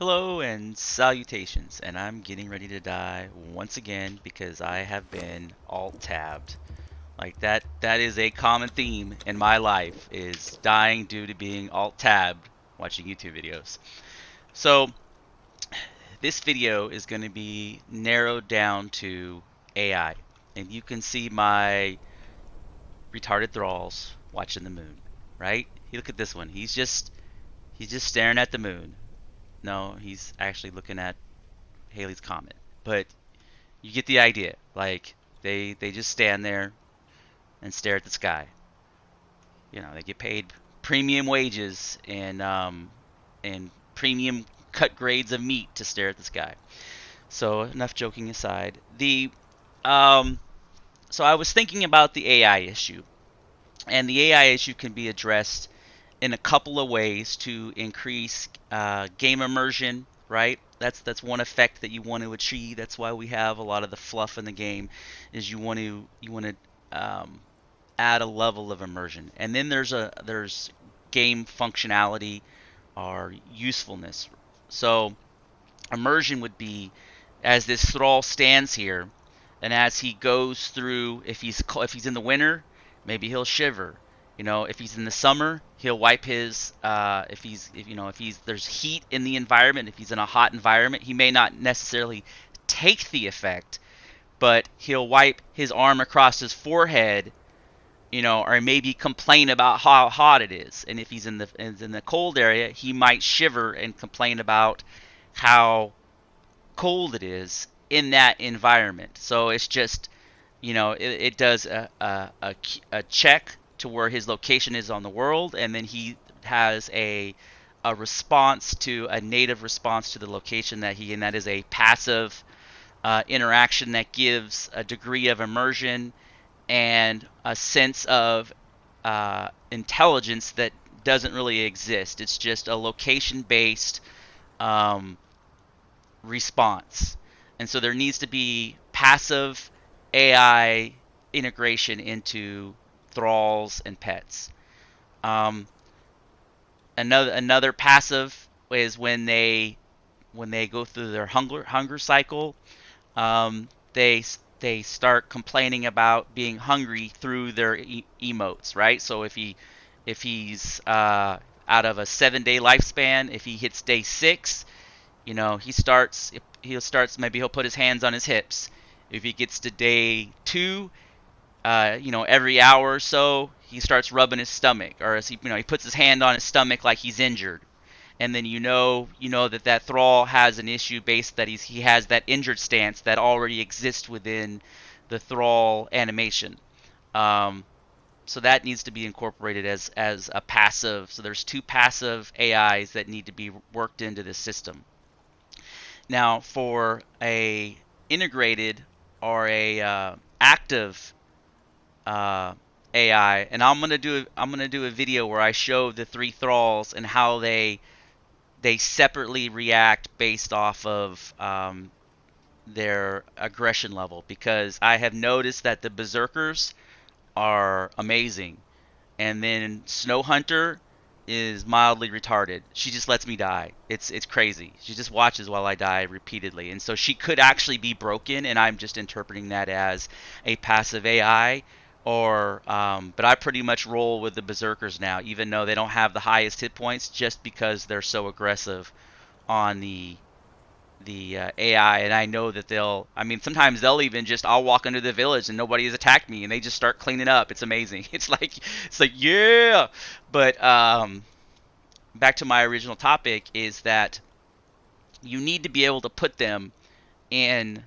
Hello and salutations, and I'm getting ready to die once again because I have been alt-tabbed. Like that is a common theme in my life is dying due to being alt-tabbed watching YouTube videos. So, this video is going to be narrowed down to AI, and you can see my retarded thralls watching the moon, right? You look at this one. He's just staring at the moon. No, he's actually looking at Halley's Comet. But you get the idea. Like they just stand there and stare at the sky. They get paid premium wages and premium cut grades of meat to stare at the sky. So enough joking aside. The um so I was thinking about the AI issue, and the AI issue can be addressed in a couple of ways to increase game immersion. Right? That's one effect that you want to achieve. That's why we have a lot of the fluff in the game, is you want to add a level of immersion. And then there's game functionality or usefulness. So immersion would be as this thrall stands here, and as he goes through, if he's in the winter, maybe he'll shiver. If he's in the summer, he'll wipe his. If he's there's heat in the environment, if he's in a hot environment, he may not necessarily take the effect, but he'll wipe his arm across his forehead, or maybe complain about how hot it is. And if he's in the cold area, he might shiver and complain about how cold it is in that environment. So it's just, it does a check to where his location is on the world, and then he has a native response to the location and that is a passive interaction that gives a degree of immersion and a sense of intelligence that doesn't really exist. It's just a location based um, response. And so there needs to be passive AI integration into thralls and pets. Um, another passive is when they go through their hunger cycle. They start complaining about being hungry through their emotes, right? So if he's out of a 7 day lifespan, if he hits day 6, he starts maybe he'll put his hands on his hips. If he gets to day 2, every hour or so he starts rubbing his stomach, or as he puts his hand on his stomach like he's injured. And then that thrall has an issue based that he has that injured stance that already exists within the thrall animation. Um, so that needs to be incorporated as a passive. So there's two passive AIs that need to be worked into this system. Now, for a integrated or a active AI, and I'm gonna do a video where I show the three thralls and how they separately react based off of their aggression level, because I have noticed that the berserkers are amazing, and then Snow Hunter is mildly retarded. She just lets me die. It's crazy. She just watches while I die repeatedly, and so she could actually be broken, and I'm just interpreting that as a passive AI. But I pretty much roll with the berserkers now, even though they don't have the highest hit points, just because they're so aggressive on the AI, and I know that I mean, sometimes I'll walk into the village and nobody has attacked me, and they just start cleaning up. It's amazing. It's like yeah. But back to my original topic is that you need to be able to put them in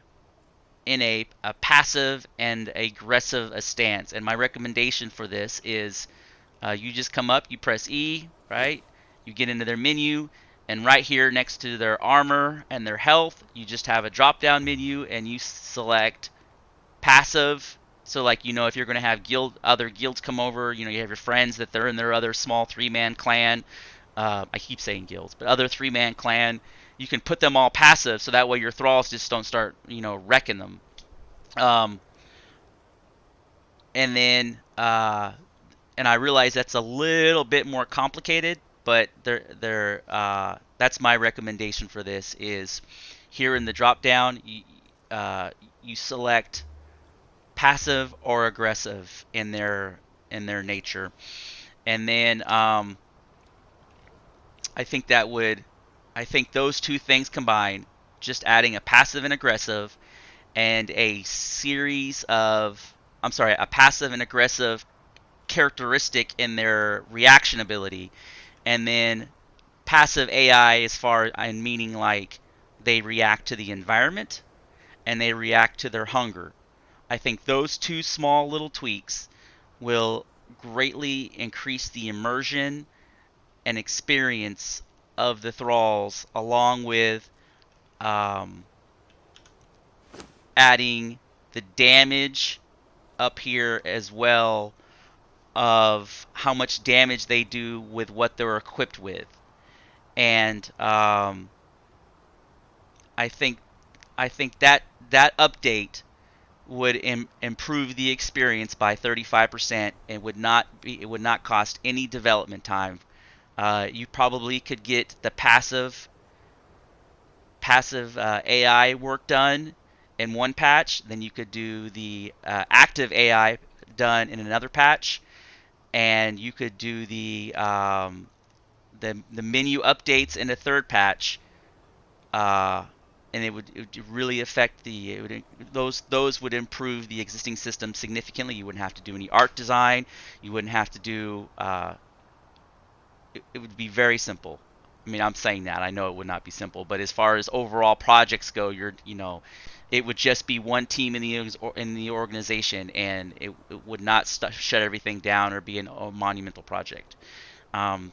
a passive and aggressive a stance. And my recommendation for this is you just come up, you press E, right? You get into their menu, and right here next to their armor and their health, you just have a drop down menu, and you select passive. So like, if you're going to have other guilds come over, you have your friends that they're in their other small 3-man clan. I keep saying guilds, but other 3-man clan, you can put them all passive, so that way your thralls just don't start, wrecking them. Um, and then, and I realize that's a little bit more complicated, but that's my recommendation for this is here in the drop down uh, you select passive or aggressive in their nature, and then I think that would I think those two things combined, just adding a passive and aggressive and a series of I'm sorry, a passive and aggressive characteristic in their reaction ability, and then passive AI as far and meaning like they react to the environment and they react to their hunger. I think those two small little tweaks will greatly increase the immersion and experience of the thralls, along with um, adding the damage up here as well of how much damage they do with what they're equipped with. And I think that update would improve the experience by 35% and it would not cost any development time. You probably could get the passive AI work done in one patch, then you could do the active AI done in another patch, and you could do the menu updates in a third patch, uh, and it would really affect the it would, those would improve the existing system significantly. You wouldn't have to do any art design. You wouldn't have to do it would be very simple. I mean, I'm saying that. I know it would not be simple, but as far as overall projects go, it would just be one team in the organization, and it would not shut everything down or be a monumental project. Um,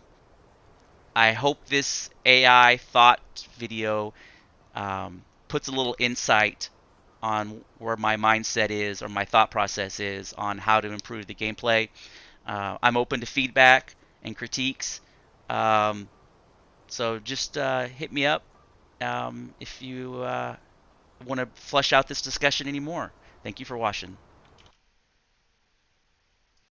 I hope this AI thought video puts a little insight on where my mindset is or my thought process is on how to improve the gameplay. I'm open to feedback and critiques. Um, so just hit me up if you want to flesh out this discussion anymore. Thank you for watching.